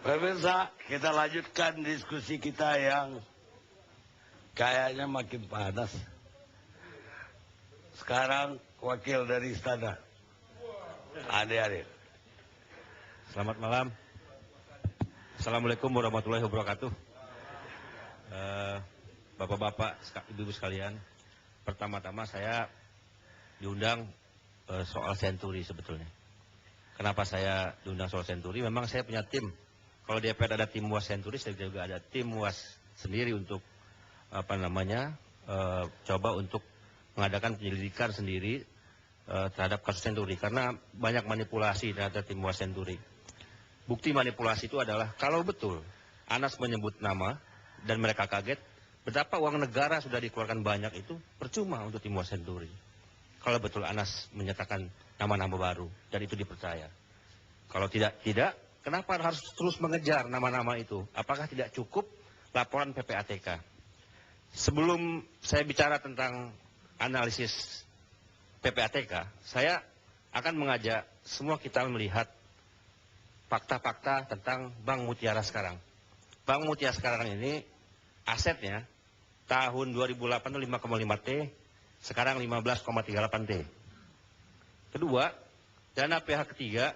Pemirsa, kita lanjutkan diskusi kita yang kayaknya makin panas. Sekarang wakil dari Istana, Ade. Selamat malam. Assalamualaikum warahmatullahi wabarakatuh. Bapak-bapak, ibu-ibu sekalian, pertama-tama saya diundang soal senturi sebetulnya. Kenapa saya diundang soal senturi? Memang saya punya tim. Kalau di DPR ada tim UAS senturi, saya juga ada tim UAS sendiri untuk coba untuk mengadakan penyelidikan sendiri terhadap kasus senturi. Karena banyak manipulasi terhadap tim UAS senturi. Bukti manipulasi itu adalah kalau betul Anas menyebut nama dan mereka kaget, betapa uang negara sudah dikeluarkan banyak itu percuma untuk tim UAS senturi. Kalau betul Anas menyatakan nama-nama baru dan itu dipercaya. Kalau tidak, kenapa harus terus mengejar nama-nama itu? Apakah tidak cukup laporan PPATK? Sebelum saya bicara tentang analisis PPATK, saya akan mengajak semua kita melihat fakta-fakta tentang Bank Mutiara sekarang. Bank Mutiara sekarang ini asetnya tahun 2008 itu 5,5 T, sekarang 15,38 T. Kedua, dana pihak ketiga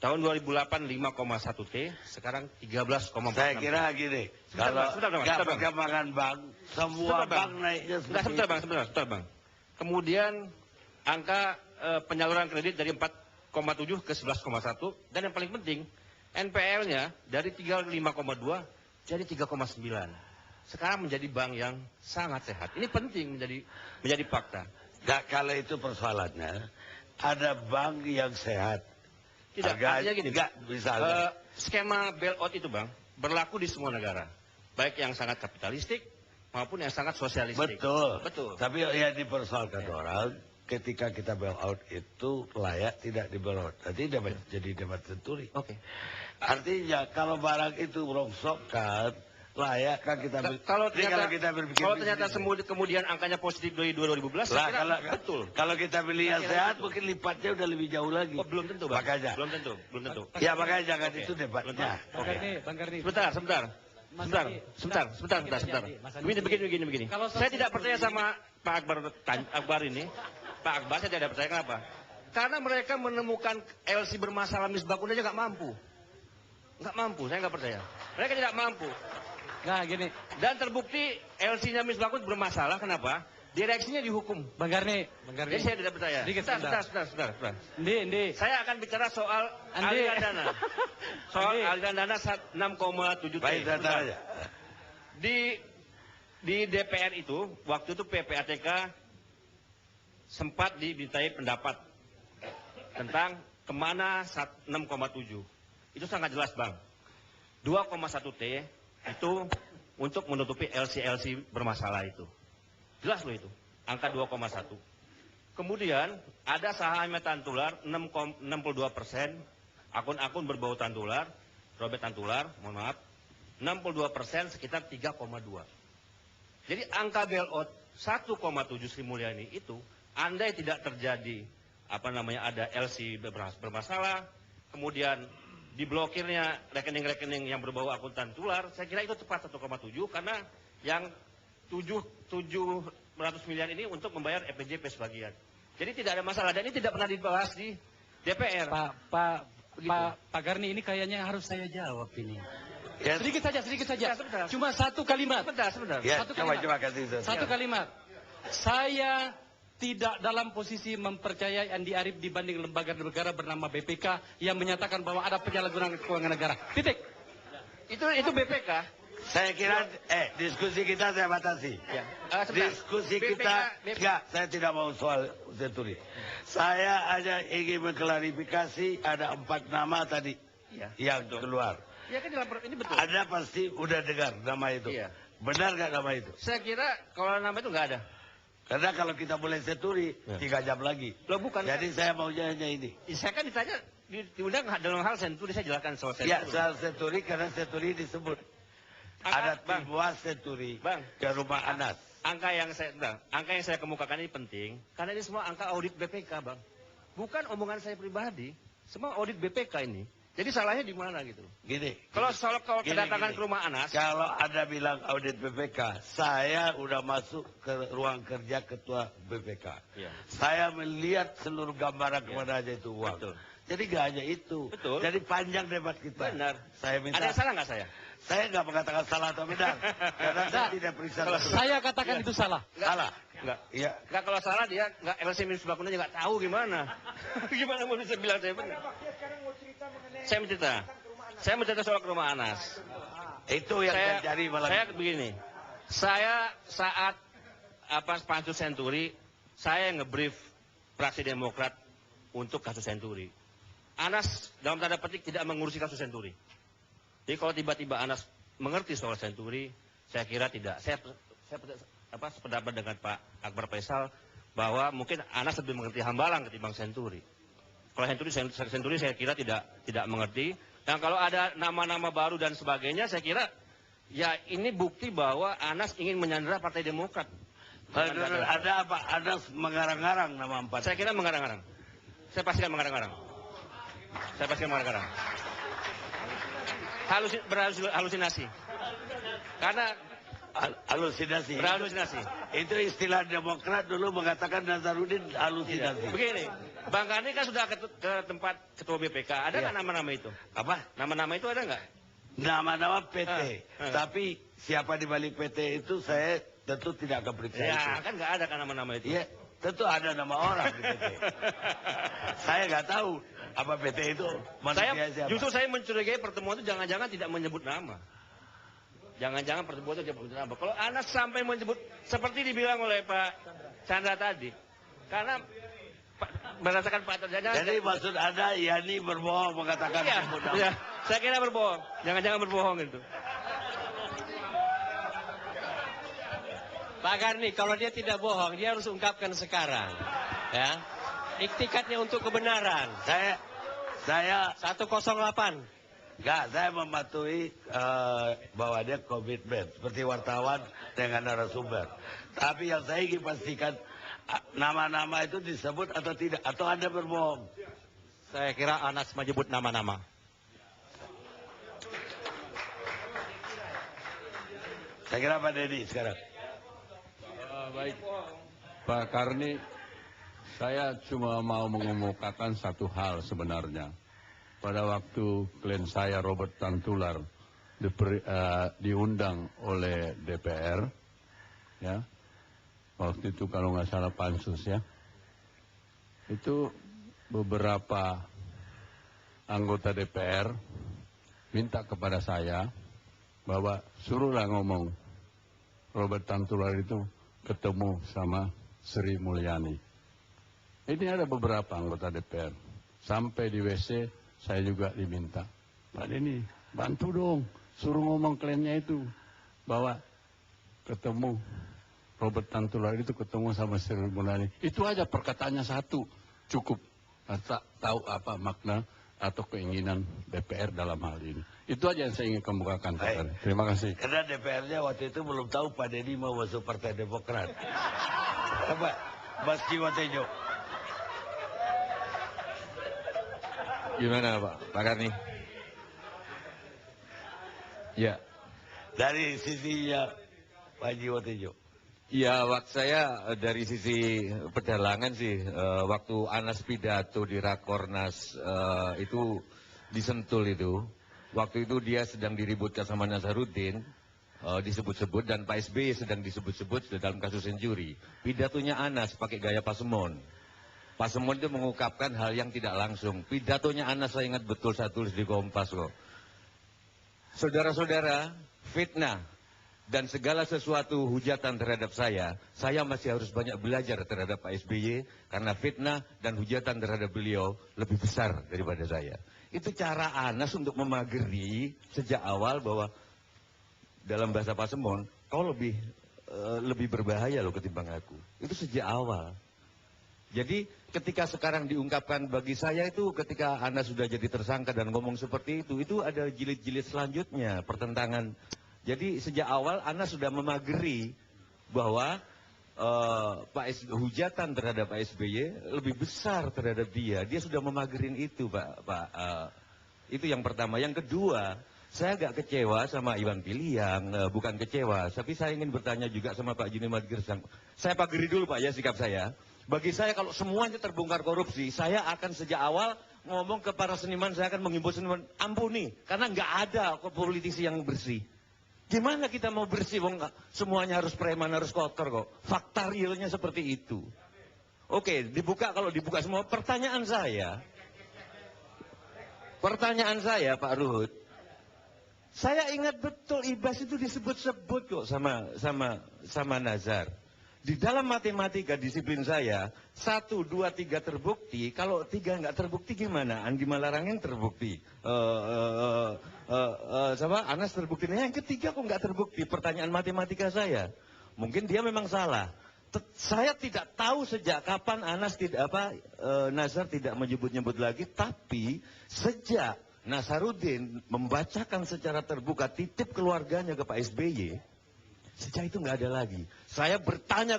tahun 2008 5,1 T, sekarang 13,4. Saya kira gini, kalau nggak perkembangan bank, semua bank naiknya sebentar bang. Kemudian angka penyaluran kredit dari 4,7 ke 11,1, dan yang paling penting NPL-nya dari 35,2 jadi 3,9. Sekarang menjadi bank yang sangat sehat. Ini penting menjadi fakta. Nggak, kalau itu persoalannya, ada bank yang sehat. Tidak, artinya gini, misalnya. Skema bailout itu bang, berlaku di semua negara. Baik yang sangat kapitalistik, maupun yang sangat sosialistik. Betul. Tapi yang dipersoalkan orang, ketika kita bailout itu layak tidak di bailout. Nanti jadi debat senturi. Oke. Artinya, kalau barang itu merongsokan, layak kan kita kalau berpikir ternyata kemudian angkanya positif dari 2012 betul. Kalau kita beli yang sehat mungkin lipatnya udah lebih jauh lagi. Oh, belum tentu bang. Makanya belum tentu ya makanya jangan itu debatnya. Bang Karni sebentar. Begini. Saya tidak percaya sama Pak Akbar ini. Pak Akbar saya tidak percaya. Kenapa? Karena mereka menemukan LC bermasalah misbakun aja nggak mampu, saya nggak percaya. Mereka tidak mampu. Nah gini, dan terbukti LC-nya misbakun bermasalah. Kenapa? Direksinya dihukum. Bang Karni. Jadi saya tidak percaya. Sebentar. Ndi. Saya akan bicara soal aliran dana. Soal aliran dana 6,7 T. Di DPR itu, waktu itu PPATK sempat dimintai pendapat tentang kemana 6,7. Itu sangat jelas bang. 2,1 T itu untuk menutupi LC bermasalah itu. Jelas loh itu, angka 2,1. Kemudian ada sahamnya Tantular 62%, akun-akun berbau Tantular, Robert Tantular, mohon maaf, 62% sekitar 3,2. Jadi angka bailout 1,7 Sri Mulyani itu, andai tidak terjadi ada LC bermasalah, kemudian diblokirnya rekening-rekening yang berbau akun Tantular, saya kira itu tepat 1,7 karena yang 700 miliar ini untuk membayar EPJP sebagian. Jadi tidak ada masalah dan ini tidak pernah dibahas di DPR. Pak Karni, ini kayaknya harus saya jawab ini. Ya. Sedikit saja. Sebentar. Cuma satu kalimat. Sebentar. Ya, Coba kasih itu. Satu kalimat. Saya tidak dalam posisi mempercayai Andi Arief dibanding lembaga negara bernama BPK yang menyatakan bahwa ada penyalahgunaan keuangan negara. Titik. Itu BPK. Saya kira diskusi kita saya batasi. Ya. Diskusi kita enggak, saya tidak mau soal senturi. Saya hanya ingin mengklarifikasi ada 4 nama tadi yang keluar. Ya kan ini betul. Anda pasti udah dengar nama itu. Iya. Benar nggak nama itu? Saya kira kalau nama itu nggak ada. Karena kalau kita mulai senturi 3 jam lagi. Loh bukan. Jadi saya maunya hanya ini. Saya kan ditanya diundang dalam hal senturi, saya jelaskan soal senturi. Ya, soal senturi karena senturi disebut. Ada tim UAS senturi ke rumah Anas. Angka yang saya kemukakan ini penting karena ini semua angka audit BPK, Bang. Bukan omongan saya pribadi. Semua audit BPK ini Jadi salahnya di mana gitu? Gini. Kalau soal kedatangan gini. ke rumah Anas, Kalau Anda bilang audit BPK, saya udah masuk ke ruang kerja ketua BPK. Iya. Saya melihat seluruh gambaran kemana aja itu uang. Betul. Jadi nggak hanya itu. Betul. Jadi panjang debat kita. Benar. Saya minta. Ada yang salah nggak saya? Saya nggak mengatakan salah atau benar. Karena saya tidak periksa. Saya katakan itu salah. Salah. Enggak. Iya. Enggak, kalau salah dia enggak LC minus bakunnya enggak tahu gimana. Gimana mau bisa bilang saya benar? Saya mencerita. Saya mencerita soal ke rumah Anas. Itu yang terjadi malam. Saya begini. Saya saat pansus Senturi, saya ngebrief fraksi Demokrat untuk kasus Senturi. Anas dalam tanda petik tidak mengurusi kasus Senturi. Jadi kalau tiba-tiba Anas mengerti soal Senturi, saya kira tidak. Saya sependapat dengan Pak Akbar Faisal bahwa mungkin Anas lebih mengerti Hambalang ketimbang Senturi. Kalau Senturi saya kira tidak mengerti. Dan kalau ada nama-nama baru dan sebagainya, saya kira ya ini bukti bahwa Anas ingin menyandera Partai Demokrat. Ada apa? Anas mengarang-arang nama 4. Saya kira mengarang-arang. Saya pastikan mengarang-arang. Saya pastikan mengarang-arang. Berhalusinasi. Karena halusinasi. berhalusinasi. Itu istilah Demokrat dulu mengatakan Nazarudin halusinasi. Begini, Bang Karni kan sudah ke tempat ketua BPK. Ada nggak nama-nama itu? Apa? Nama-nama itu ada nggak? Nama-nama PT. Tapi siapa di balik PT itu saya tentu tidak akan periksa itu. Ya, kan nggak ada kan nama-nama itu. Iya, tentu ada nama orang di PT. Saya nggak tahu apa PT itu manusia siapa. Justru saya mencurigai pertemuan itu jangan-jangan tidak menyebut nama. Jangan-jangan pertemuan itu tidak menyebut nama. Kalau Anas sampai menyebut, seperti dibilang oleh Pak Chandra tadi, karena berdasarkan Pak Chandra. Jadi maksud Anda Yani berbohong mengatakan menyebut nama. Iya, saya kira berbohong. Jangan-jangan berbohong itu. Pak Karni, kalau dia tidak bohong, dia harus ungkapkan sekarang. Ya. Iktikadnya untuk kebenaran. Saya 108. enggak, saya mematuhi bahwa dia komitmen seperti wartawan dengan narasumber. Tapi yang saya ingin pastikan nama-nama itu disebut atau tidak, atau Anda berbohong. Saya kira Anas menyebut nama-nama. Saya kira Pak Deddy sekarang. Baik, Pak Karni, saya cuma mau mengemukakan satu hal sebenarnya. Pada waktu klien saya Robert Tantular diundang oleh DPR, ya, waktu itu kalau nggak salah pansus ya, itu beberapa anggota DPR minta kepada saya bahwa suruhlah ngomong Robert Tantular itu ketemu sama Sri Mulyani. Ini ada beberapa anggota DPR. Sampai di WC saya juga diminta, Pak Denny, bantu dong, suruh ngomong kliennya itu bahwa ketemu Robert Tantular itu ketemu sama Sri Mulyani. Itu aja perkataannya satu, cukup. Tak tahu apa makna atau keinginan DPR dalam hal ini. Itu aja yang saya ingin kemukakan. Terima kasih. Karena DPR-nya waktu itu belum tahu Pak Deddy mau masuk Partai Demokrat. Apa? Mas Kiwatejo. Gimana Pak Karni? Ya. Dari sisinya Pak Jiwotejo. Ya, waktu saya dari sisi pedalangan sih, waktu Anas pidato di Rakornas itu disentul itu. Waktu itu dia sedang diributkan sama Nazarudin, disebut-sebut, dan Pak SBY sedang disebut-sebut dalam kasus Senturi. Pidatonya Anas pakai gaya pasemon. Pasemon itu mengungkapkan hal yang tidak langsung. Pidatonya Anas saya ingat betul, saya tulis di Kompas kok. Saudara-saudara, fitnah dan segala sesuatu hujatan terhadap saya masih harus banyak belajar terhadap Pak SBY, karena fitnah dan hujatan terhadap beliau lebih besar daripada saya. Itu cara Anas untuk memageri sejak awal bahwa dalam bahasa Pasemon, kau lebih berbahaya loh ketimbang aku. Itu sejak awal. Jadi ketika sekarang diungkapkan bagi saya itu ketika Anas sudah jadi tersangka dan ngomong seperti itu ada jilid-jilid selanjutnya, pertentangan. Jadi sejak awal Anas sudah memageri bahwa hujatan terhadap Pak SBY lebih besar terhadap dia. Dia sudah memagerin itu, Pak. Itu yang pertama. Yang kedua, saya agak kecewa sama Iwan Piliang, bukan kecewa, tapi saya ingin bertanya juga sama Pak Junimat Girsang. Saya pageri dulu Pak ya sikap saya. Bagi saya kalau semuanya terbongkar korupsi, saya akan sejak awal ngomong ke para seniman, saya akan menghimbau seniman, ampuni, karena nggak ada politisi yang bersih. Gimana kita mau bersih, wong semuanya harus preman, harus kotor kok. Fakta realnya seperti itu. Oke, kalau dibuka semua, pertanyaan saya Pak Ruhut, saya ingat betul Ibas itu disebut-sebut kok sama Nazar. Di dalam matematika disiplin saya, 1, 2, 3 terbukti. Kalau 3 nggak terbukti gimana? Andi Malarangin terbukti. Anas terbukti. Nah, yang ketiga kok nggak terbukti? Pertanyaan matematika saya. Mungkin dia memang salah. Saya tidak tahu sejak kapan Nazar tidak menyebut-nyebut lagi. Tapi sejak Nasaruddin membacakan secara terbuka titip keluarganya ke Pak SBY, sejak itu nggak ada lagi. Saya bertanya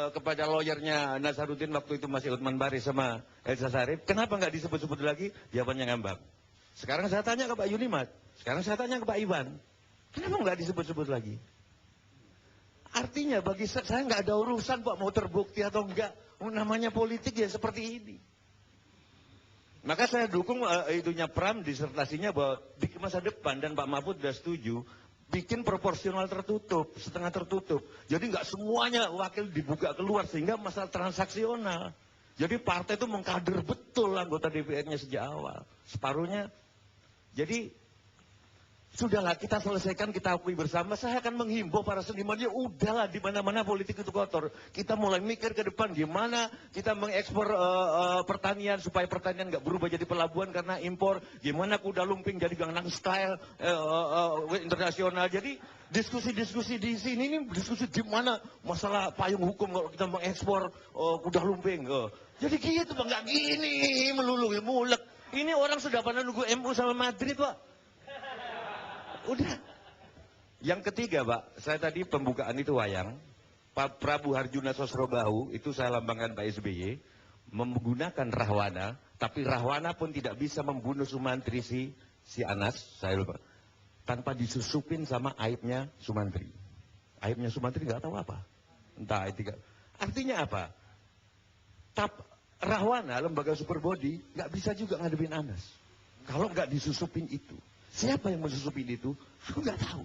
kepada lawyernya Nasaruddin waktu itu masih Uthman Baris sama Elsa Sharif, kenapa nggak disebut-sebut lagi? Jawabannya ngambang. Sekarang saya tanya ke Pak Yunimat, sekarang saya tanya ke Pak Iwan, kenapa nggak disebut-sebut lagi? Artinya bagi saya nggak ada urusan Pak mau terbukti atau enggak. Namanya politik ya seperti ini. Maka saya dukung itunya Pram disertasinya bahwa di masa depan, dan Pak Mahfud sudah setuju, bikin proporsional tertutup, setengah tertutup. Jadi nggak semuanya wakil dibuka keluar sehingga masalah transaksional. Jadi partai itu mengkader betul anggota DPR-nya sejak awal. Separuhnya. Jadi sudahlah kita selesaikan, kita akui bersama. Saya akan menghimbau para seniman, ya udahlah di mana-mana politik itu kotor. Kita mulai mikir ke depan gimana kita mengekspor pertanian supaya pertanian nggak berubah jadi pelabuhan karena impor. Gimana kuda lumping jadi Gangnam Style internasional. Jadi diskusi-diskusi di sini ini diskusi di mana masalah payung hukum kalau kita mengekspor kuda lumping. Jadi gitu Pak, nggak gini melulu mulek. Ini orang sudah pada nunggu MU sama Madrid Pak. Udah. Yang ketiga Pak, saya tadi pembukaan itu wayang, Pak Prabu Harjuna Sosrobahu, itu saya lambangkan Pak SBY, menggunakan Rahwana, tapi Rahwana pun tidak bisa membunuh Sumantri si Anas, saya lupa, tanpa disusupin sama aibnya Sumantri. Aibnya Sumantri nggak tahu apa. Entah itu. Artinya apa? Rahwana, lembaga superbody, nggak bisa juga ngadepin Anas. Kalau nggak disusupin itu. Siapa yang mensusupin itu? Aku nggak tahu.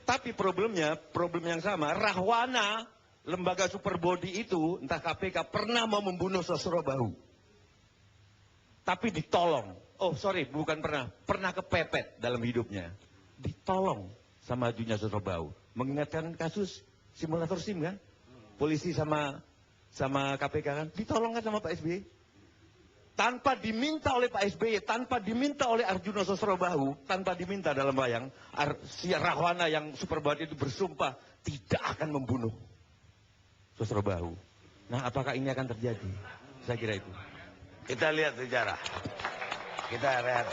Tapi problem yang sama. Rahwana, lembaga superbody itu, entah KPK, pernah mau membunuh Sosrobahu. Tapi ditolong. Oh sorry, bukan pernah. Pernah kepepet dalam hidupnya. Ditolong sama Harjuna Sosrobahu. Mengingatkan kasus simulator SIM kan? Polisi sama KPK kan? Ditolong kan sama Pak SBY? Tanpa diminta oleh Pak SBY, tanpa diminta oleh Harjuna Sosrobahu, tanpa diminta dalam wayang, si Rahwana yang superbody itu bersumpah tidak akan membunuh Sosrobahu. Nah, apakah ini akan terjadi? Saya kira itu. Kita lihat sejarah. Kita lihat.